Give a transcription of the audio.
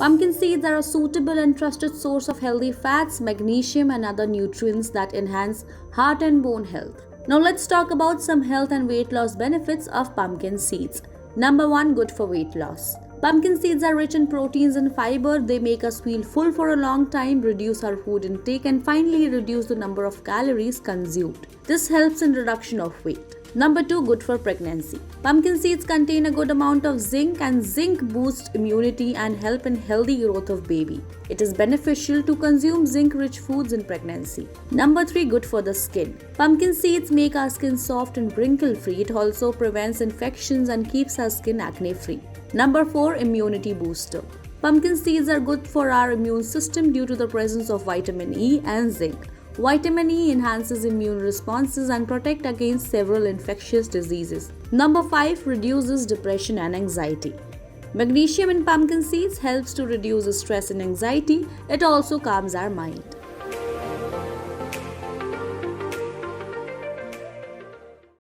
Pumpkin seeds are a suitable and trusted source of healthy fats, magnesium, and other nutrients that enhance heart and bone health. Now let's talk about some health and weight loss benefits of pumpkin seeds. Number 1, good for weight loss. Pumpkin seeds are rich in proteins and fiber. They make us feel full for a long time, reduce our food intake, and finally reduce the number of calories consumed. This helps in reduction of weight. Number 2, good for pregnancy. Pumpkin seeds contain a good amount of zinc, and zinc boosts immunity and help in healthy growth of baby. It is beneficial to consume zinc-rich foods in pregnancy. Number 3, good for the skin. Pumpkin seeds make our skin soft and wrinkle-free. It also prevents infections and keeps our skin acne-free. Number 4, immunity booster. Pumpkin seeds are good for our immune system due to the presence of vitamin E and zinc. Vitamin E enhances immune responses and protects against several infectious diseases. Number 5, reduces depression and anxiety. Magnesium in pumpkin seeds helps to reduce stress and anxiety. It also calms our mind.